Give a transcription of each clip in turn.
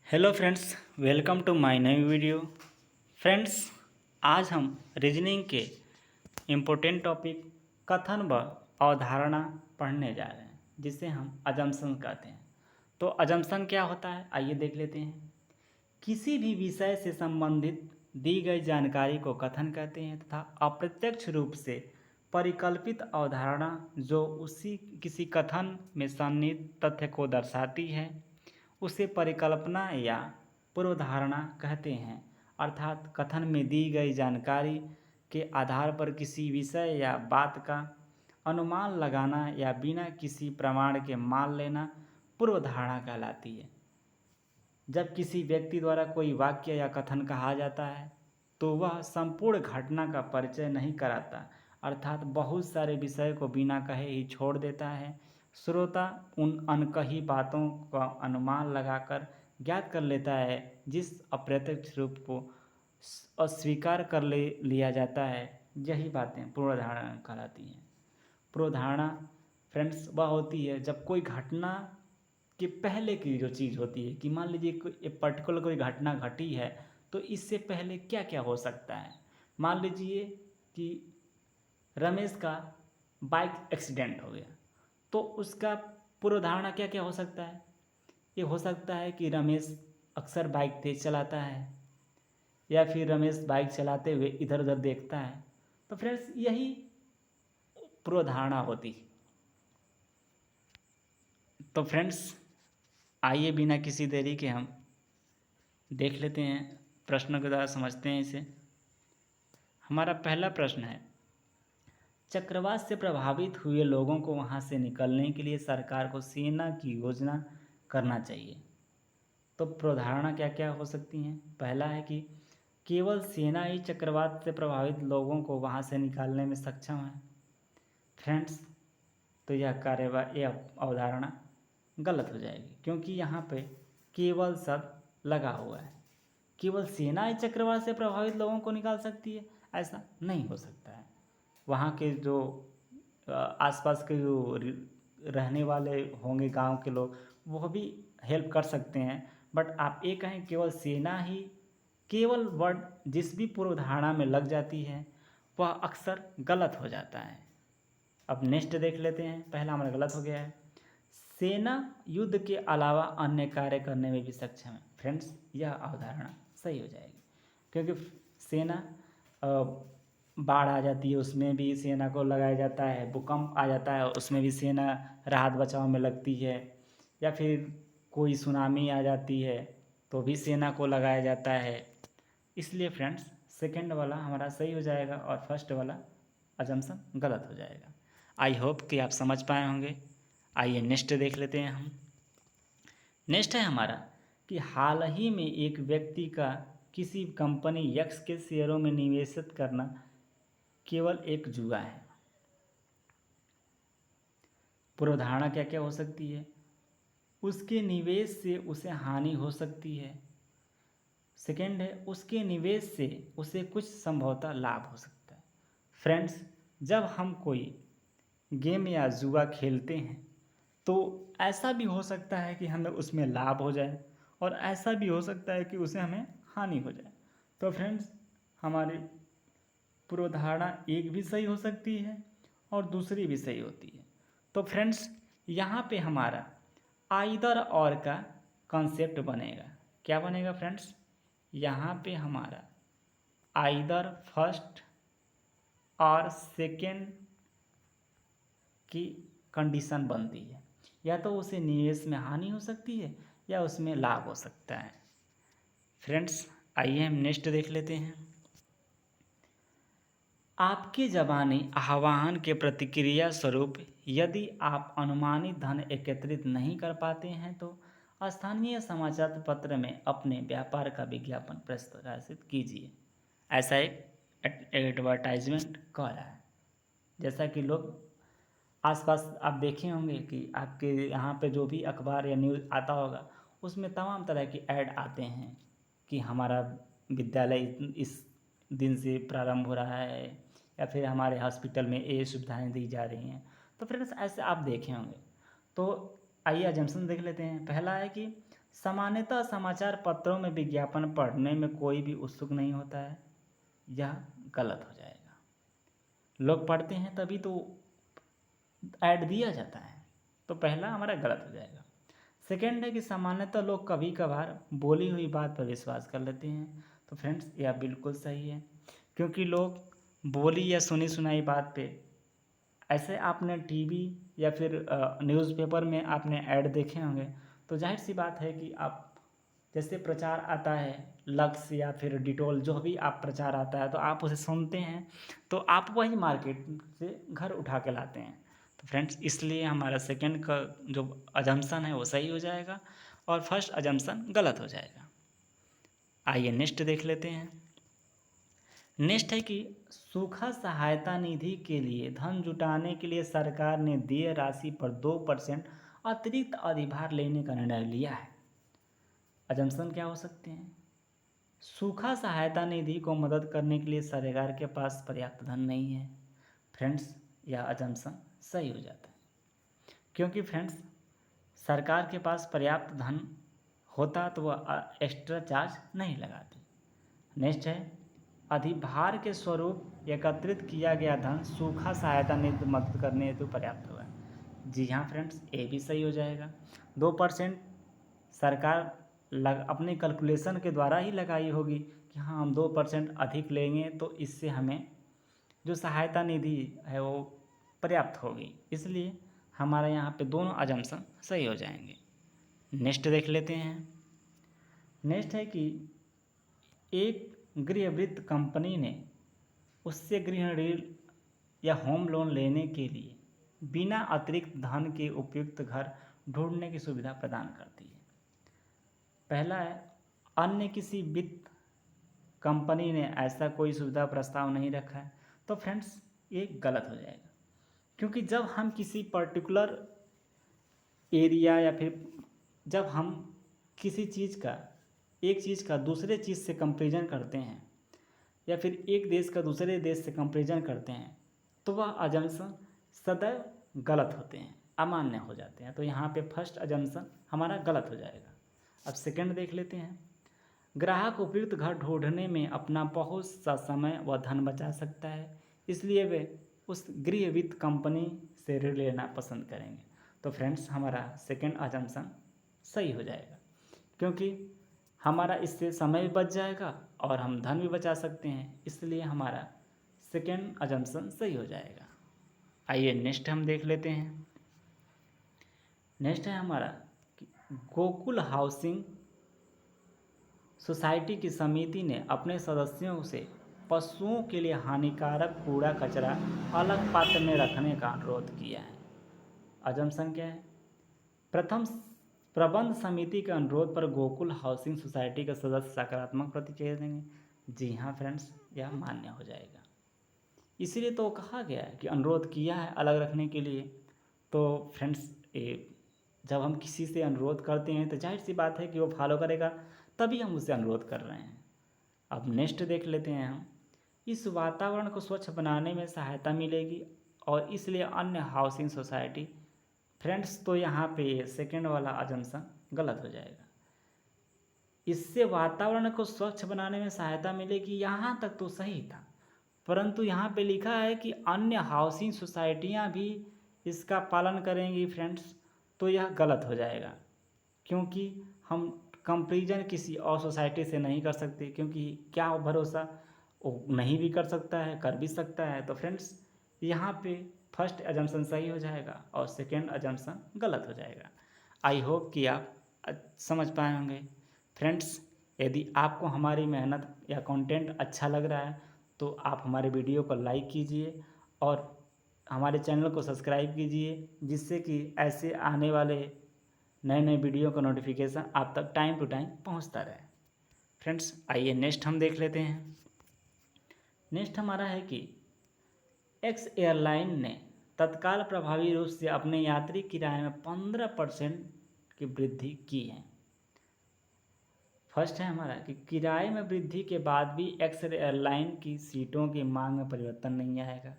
Hello friends, welcome to my नई video. Friends, आज हम रीजनिंग के इम्पोर्टेंट टॉपिक कथन व अवधारणा पढ़ने जा रहे हैं, जिसे हम अजम्पशन कहते हैं। तो अजम्पशन क्या होता है, आइए देख लेते हैं। किसी भी विषय से संबंधित दी गई जानकारी को कथन कहते हैं तथा अप्रत्यक्ष रूप से परिकल्पित अवधारणा जो उसी किसी कथन में सन्निहित तथ्य को दर्शाती है उसे परिकल्पना या पूर्वधारणा कहते हैं। अर्थात कथन में दी गई जानकारी के आधार पर किसी विषय या बात का अनुमान लगाना या बिना किसी प्रमाण के मान लेना पूर्वधारणा कहलाती है। जब किसी व्यक्ति द्वारा कोई वाक्य या कथन कहा जाता है तो वह संपूर्ण घटना का परिचय नहीं कराता, अर्थात बहुत सारे विषय को बिना कहे ही छोड़ देता है। श्रोता उन अनकही बातों का अनुमान लगाकर ज्ञात कर लेता है जिस अप्रत्यक्ष रूप को अस्वीकार कर लिया जाता है। यही बातें पूर्वधारणा कहलाती हैं। पूर्वधारणा फ्रेंड्स वह होती है जब कोई घटना के पहले की जो चीज़ होती है कि मान लीजिए कोई पर्टिकुलर कोई घटना घटी है तो इससे पहले क्या क्या हो सकता है। मान लीजिए कि रमेश का बाइक एक्सीडेंट हो गया तो उसका पूर्वधारणा क्या क्या हो सकता है। ये हो सकता है कि रमेश अक्सर बाइक तेज चलाता है या फिर रमेश बाइक चलाते हुए इधर उधर देखता है। तो फ्रेंड्स यही पूर्वधारणा होती है। तो फ्रेंड्स आइए बिना किसी देरी के हम देख लेते हैं, प्रश्नों के द्वारा समझते हैं इसे। हमारा पहला प्रश्न है, चक्रवात से प्रभावित हुए लोगों को वहां से निकलने के लिए सरकार को सेना की योजना करना चाहिए। तो प्रोधारणा क्या क्या हो सकती हैं। पहला है कि केवल सेना ही चक्रवात से प्रभावित लोगों को वहां से निकालने में सक्षम है। फ्रेंड्स, तो यह अवधारणा गलत हो जाएगी, क्योंकि यहाँ पे केवल शब्द लगा हुआ है। केवल सेना ही चक्रवात से प्रभावित लोगों को निकाल सकती है, ऐसा नहीं हो सकता है। वहाँ के जो आसपास के जो रहने वाले होंगे गांव के लोग, वो भी हेल्प कर सकते हैं। बट आप ये कहें केवल सेना ही, केवल वर्ड जिस भी पूर्वधारणा में लग जाती है वह अक्सर गलत हो जाता है। अब नेक्स्ट देख लेते हैं। पहला हमारा गलत हो गया है, सेना युद्ध के अलावा अन्य कार्य करने में भी सक्षम है। फ्रेंड्स, यह अवधारणा सही हो जाएगी, क्योंकि सेना बाढ़ आ जाती है उसमें भी सेना को लगाया जाता है, भूकंप आ जाता है उसमें भी सेना राहत बचाव में लगती है, या फिर कोई सुनामी आ जाती है तो भी सेना को लगाया जाता है। इसलिए फ्रेंड्स सेकंड वाला हमारा सही हो जाएगा और फर्स्ट वाला अजम्पशन गलत हो जाएगा। आई होप कि आप समझ पाए होंगे। आइए नेक्स्ट देख लेते हैं हम। नेक्स्ट है हमारा कि हाल ही में एक व्यक्ति का किसी कंपनी यक्स के शेयरों में निवेशित करना केवल एक जुआ है। पूर्वधारणा क्या क्या हो सकती है, उसके निवेश से उसे हानि हो सकती है। सेकेंड है, उसके निवेश से उसे कुछ संभवतः लाभ हो सकता है। फ्रेंड्स, जब हम कोई गेम या जुआ खेलते हैं तो ऐसा भी हो सकता है कि हमें उसमें लाभ हो जाए और ऐसा भी हो सकता है कि उसे हमें हानि हो जाए। तो फ्रेंड्स, हमारी पूर्वधारणा एक भी सही हो सकती है और दूसरी भी सही होती है। तो फ्रेंड्स, यहाँ पे हमारा आइदर और का कॉन्सेप्ट बनेगा। क्या बनेगा फ्रेंड्स, यहाँ पे हमारा आइदर फर्स्ट और सेकेंड की कंडीशन बनती है। या तो उसे निवेश में हानि हो सकती है या उसमें लाभ हो सकता है। फ्रेंड्स, आइए हम नेक्स्ट देख लेते हैं। आपके जबानी आह्वान के प्रतिक्रिया स्वरूप यदि आप अनुमानित धन एकत्रित नहीं कर पाते हैं तो स्थानीय समाचार पत्र में अपने व्यापार का विज्ञापन प्रकाशित कीजिए। ऐसा एक एडवर्टाइजमेंट कह रहा है। जैसा कि लोग आसपास आप देखे होंगे कि आपके यहाँ पे जो भी अखबार या न्यूज़ आता होगा उसमें तमाम तरह की ऐड आते हैं कि हमारा विद्यालय इस दिन से प्रारंभ हो रहा है या फिर हमारे हॉस्पिटल में ये सुविधाएं दी जा रही हैं। तो फ्रेंड्स, ऐसे आप देखे होंगे। तो आइए अजम्पशन देख लेते हैं। पहला है कि सामान्यतः समाचार पत्रों में विज्ञापन पढ़ने में कोई भी उत्सुक नहीं होता है, यह गलत हो जाएगा। लोग पढ़ते हैं तभी तो ऐड दिया जाता है, तो पहला हमारा गलत हो जाएगा। सेकेंड है कि सामान्यतः लोग कभी कभार बोली हुई बात पर विश्वास कर लेते हैं, तो फ्रेंड्स यह बिल्कुल सही है, क्योंकि लोग बोली या सुनी सुनाई बात पे, ऐसे आपने टीवी या फिर न्यूज़पेपर में आपने ऐड देखे होंगे, तो जाहिर सी बात है कि आप जैसे प्रचार आता है लक्स या फिर डिटॉल, जो भी आप प्रचार आता है तो आप उसे सुनते हैं, तो आप वही मार्केट से घर उठा के लाते हैं। तो फ्रेंड्स इसलिए हमारा सेकंड का जो अजम्पशन है वो सही हो जाएगा और फर्स्ट अजम्पशन गलत हो जाएगा। आइए नेक्स्ट देख लेते हैं। नेक्स्ट है कि सूखा सहायता निधि के लिए धन जुटाने के लिए सरकार ने देय राशि पर 2% अतिरिक्त अधिभार लेने का निर्णय लिया है। अजम्पशन क्या हो सकते हैं? सूखा सहायता निधि को मदद करने के लिए सरकार के पास पर्याप्त धन नहीं है। फ्रेंड्स यह अजम्पशन सही हो जाता है, क्योंकि फ्रेंड्स सरकार के पास पर्याप्त धन होता तो वह एक्स्ट्रा चार्ज नहीं लगाती। नेक्स्ट है अधिभार के स्वरूप एकत्रित किया गया धन सूखा सहायता निधि मदद करने हेतु पर्याप्त होगा। जी हाँ फ्रेंड्स, ये भी सही हो जाएगा। 2% सरकार अपने कैलकुलेशन के द्वारा ही लगाई होगी कि हाँ हम 2% अधिक लेंगे तो इससे हमें जो सहायता निधि है वो पर्याप्त होगी, इसलिए हमारे यहाँ पे दोनों अजम्पशन सही हो जाएंगे। नेक्स्ट देख लेते हैं। नेक्स्ट है कि एक गृहवृत्त कंपनी ने उससे गृह ऋण या होम लोन लेने के लिए बिना अतिरिक्त धन के उपयुक्त घर ढूंढने की सुविधा प्रदान करती है। पहला है अन्य किसी वित्त कंपनी ने ऐसा कोई सुविधा प्रस्ताव नहीं रखा है, तो फ्रेंड्स ये गलत हो जाएगा, क्योंकि जब हम किसी पर्टिकुलर एरिया या फिर जब हम किसी चीज़ का एक चीज़ का दूसरे चीज़ से कंपेरिजन करते हैं या फिर एक देश का दूसरे देश से कंपेरिजन करते हैं, तो वह अजम्पशन सदैव गलत होते हैं, अमान्य हो जाते हैं। तो यहाँ पे फर्स्ट अजम्पशन हमारा गलत हो जाएगा। अब सेकंड देख लेते हैं। ग्राहक उपयुक्त घर ढूंढने में अपना बहुत सा समय व धन बचा सकता है, इसलिए वे उस गृह वित्त कंपनी से ऋण लेना पसंद करेंगे। तो फ्रेंड्स हमारा सेकंड अजम्पशन सही हो जाएगा, क्योंकि हमारा इससे समय भी बच जाएगा और हम धन भी बचा सकते हैं, इसलिए हमारा सेकंड अजम्पशन सही हो जाएगा। आइए नेक्स्ट हम देख लेते हैं। नेक्स्ट है हमारा गोकुल हाउसिंग सोसाइटी की समिति ने अपने सदस्यों से पशुओं के लिए हानिकारक कूड़ा कचरा अलग पात्र में रखने का अनुरोध किया है। अजम्पशन क्या है? प्रथम प्रबंध समिति के अनुरोध पर गोकुल हाउसिंग सोसाइटी के सदस्य सकारात्मक प्रतिक्रिया देंगे। जी हाँ फ्रेंड्स, यह मान्य हो जाएगा। इसीलिए तो कहा गया है कि अनुरोध किया है अलग रखने के लिए। तो फ्रेंड्स जब हम किसी से अनुरोध करते हैं तो जाहिर सी बात है कि वो फॉलो करेगा, तभी हम उससे अनुरोध कर रहे हैं। अब नेक्स्ट देख लेते हैं हम। इस वातावरण को स्वच्छ बनाने में सहायता मिलेगी और इसलिए अन्य हाउसिंग सोसाइटी, फ्रेंड्स तो यहाँ पे सेकंड वाला अजम्पशन गलत हो जाएगा। इससे वातावरण को स्वच्छ बनाने में सहायता मिलेगी, यहाँ तक तो सही था, परंतु यहाँ पे लिखा है कि अन्य हाउसिंग सोसाइटियाँ भी इसका पालन करेंगी। फ्रेंड्स तो यह गलत हो जाएगा, क्योंकि हम कंपेरिजन किसी और सोसाइटी से नहीं कर सकते, क्योंकि क्या भरोसा, वो नहीं भी कर सकता है, कर भी सकता है। तो फ्रेंड्स यहाँ पे फर्स्ट अजम्पशन सही हो जाएगा और सेकेंड अजम्पशन गलत हो जाएगा। आई होप कि आप समझ पाए होंगे। फ्रेंड्स यदि आपको हमारी मेहनत या कंटेंट अच्छा लग रहा है तो आप हमारे वीडियो को लाइक कीजिए और हमारे चैनल को सब्सक्राइब कीजिए, जिससे कि ऐसे आने वाले नए नए वीडियो का नोटिफिकेशन आप तक टाइम टू टाइम पहुंचता रहे। फ्रेंड्स आइए नेक्स्ट हम देख लेते हैं। नेक्स्ट हमारा है कि एक्स एयरलाइन ने तत्काल प्रभावी रूप से अपने यात्री किराए में 15% की वृद्धि की है। फर्स्ट है हमारा कि किराए में वृद्धि के बाद भी एक्स एयरलाइन की सीटों की मांग में परिवर्तन नहीं आएगा।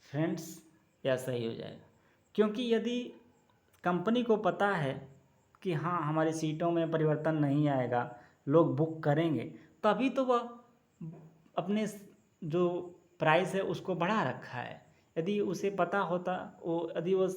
फ्रेंड्स यह सही हो जाएगा, क्योंकि यदि कंपनी को पता है कि हाँ हमारी सीटों में परिवर्तन नहीं आएगा, लोग बुक करेंगे, तभी तो वह अपने जो प्राइस है उसको बढ़ा रखा है। यदि उसे पता होता, यदि वो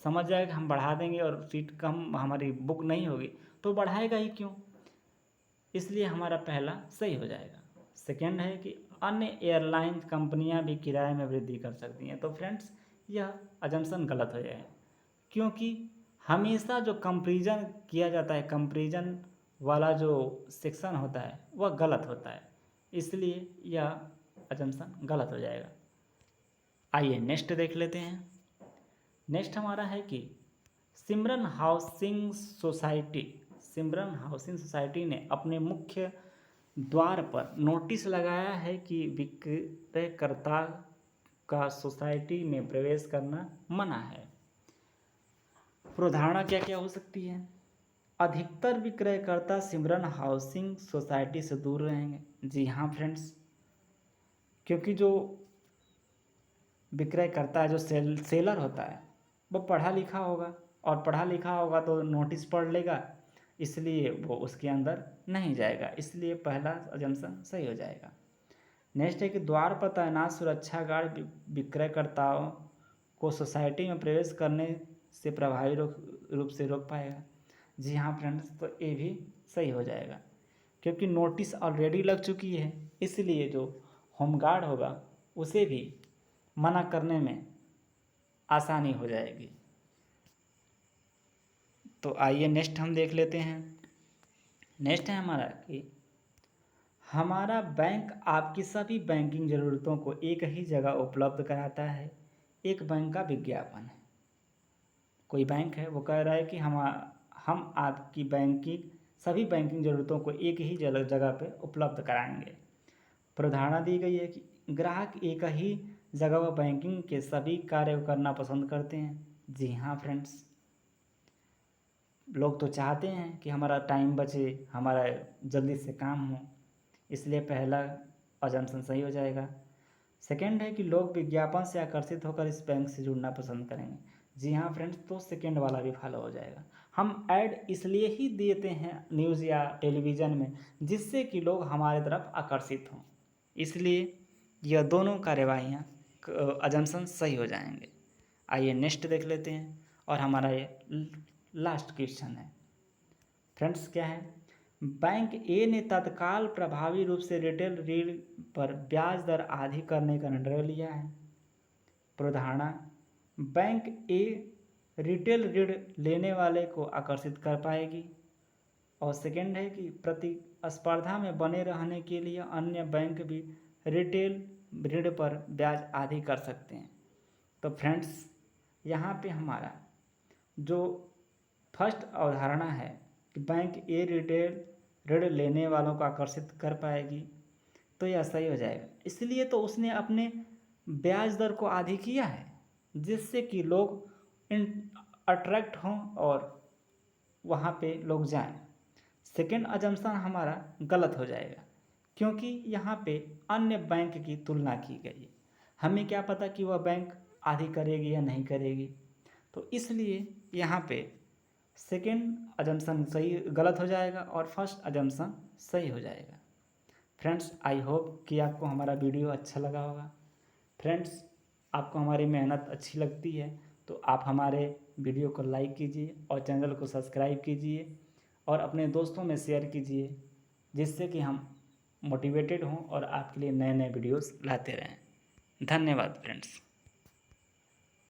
समझ जाए कि हम बढ़ा देंगे और सीट कम हमारी बुक नहीं होगी, तो बढ़ाएगा ही क्यों। इसलिए हमारा पहला सही हो जाएगा। सेकेंड है कि अन्य एयरलाइन कंपनियां भी किराए में वृद्धि कर सकती हैं। तो फ्रेंड्स यह अजम्पशन गलत हो जाएगा, क्योंकि हमेशा जो कंपैरिजन किया जाता है, कंपैरिजन वाला जो सेक्शन होता है वह गलत होता है, इसलिए यह अजम्पशन गलत हो जाएगा। आइए नेक्स्ट देख लेते हैं। नेक्स्ट हमारा है कि सिमरन हाउसिंग सोसाइटी ने अपने मुख्य द्वार पर नोटिस लगाया है कि विक्रयकर्ता का सोसाइटी में प्रवेश करना मना है। प्रोधारणा क्या क्या हो सकती है। अधिकतर विक्रयकर्ता सिमरन हाउसिंग सोसाइटी से दूर रहेंगे। जी हाँ फ्रेंड्स, क्योंकि जो विक्रयकर्ता है, जो सेलर होता है, वो पढ़ा लिखा होगा, और पढ़ा लिखा होगा तो नोटिस पढ़ लेगा, इसलिए वो उसके अंदर नहीं जाएगा। इसलिए पहला अजम्पशन सही हो जाएगा। नेक्स्ट है कि द्वार पर तैनात सुरक्षा गार्ड विक्रयकर्ताओं को सोसाइटी में प्रवेश करने से प्रभावी रूप से रोक पाएगा। जी हाँ फ्रेंड्स, तो ये भी सही हो जाएगा, क्योंकि नोटिस ऑलरेडी लग चुकी है, इसलिए जो होमगार्ड होगा उसे भी मना करने में आसानी हो जाएगी। तो आइए नेक्स्ट हम देख लेते हैं। नेक्स्ट है हमारा कि हमारा बैंक आपकी सभी बैंकिंग ज़रूरतों को एक ही जगह उपलब्ध कराता है। एक बैंक का विज्ञापन है। कोई बैंक है, वो कह रहा है कि हम आपकी सभी बैंकिंग ज़रूरतों को एक ही जगह पे उपलब्ध कराएंगे। प्रधारणा दी गई है कि ग्राहक एक ही जगह पर बैंकिंग के सभी कार्य करना पसंद करते हैं। जी हाँ फ्रेंड्स, लोग तो चाहते हैं कि हमारा टाइम बचे, हमारा जल्दी से काम हो, इसलिए पहला अजम्पशन सही हो जाएगा। सेकेंड है कि लोग विज्ञापन से आकर्षित होकर इस बैंक से जुड़ना पसंद करेंगे। जी हाँ फ्रेंड्स, तो सेकेंड वाला भी फॉलो हो जाएगा। हम ऐड इसलिए ही देते हैं न्यूज़ या टेलीविज़न में, जिससे कि लोग हमारे तरफ आकर्षित हों, इसलिए यह दोनों कार्यवाहियाँ अजम्पशन सही हो जाएंगे। आइए नेक्स्ट देख लेते हैं, और हमारा ये लास्ट क्वेश्चन है। फ्रेंड्स क्या है, बैंक ए ने तत्काल प्रभावी रूप से रिटेल ऋण पर ब्याज दर आधी करने का निर्णय लिया है। प्रोधारणा, बैंक ए रिटेल ऋण लेने वाले को आकर्षित कर पाएगी। और सेकेंड है कि प्रतिस्पर्धा में बने रहने के लिए अन्य बैंक भी रिटेल ऋण पर ब्याज आधी कर सकते हैं। तो फ्रेंड्स यहाँ पे हमारा जो फर्स्ट अवधारणा है कि बैंक ए रिटेल ऋण लेने वालों को आकर्षित कर पाएगी, तो यह सही हो जाएगा। इसलिए तो उसने अपने ब्याज दर को आधी किया है, जिससे कि लोग अट्रैक्ट हों और वहाँ पे लोग जाएं। सेकेंड अजम्पशन हमारा गलत हो जाएगा, क्योंकि यहाँ पे अन्य बैंक की तुलना की गई है। हमें क्या पता कि वह बैंक आधी करेगी या नहीं करेगी, तो इसलिए यहाँ पे सेकेंड अजम्पशन गलत हो जाएगा और फर्स्ट अजम्पशन सही हो जाएगा। फ्रेंड्स आई होप कि आपको हमारा वीडियो अच्छा लगा होगा। फ्रेंड्स आपको हमारी मेहनत अच्छी लगती है तो आप हमारे वीडियो को लाइक कीजिए और चैनल को सब्सक्राइब कीजिए और अपने दोस्तों में शेयर कीजिए, जिससे कि हम मोटिवेटेड हों और आपके लिए नए नए वीडियोस लाते रहें। धन्यवाद फ्रेंड्स।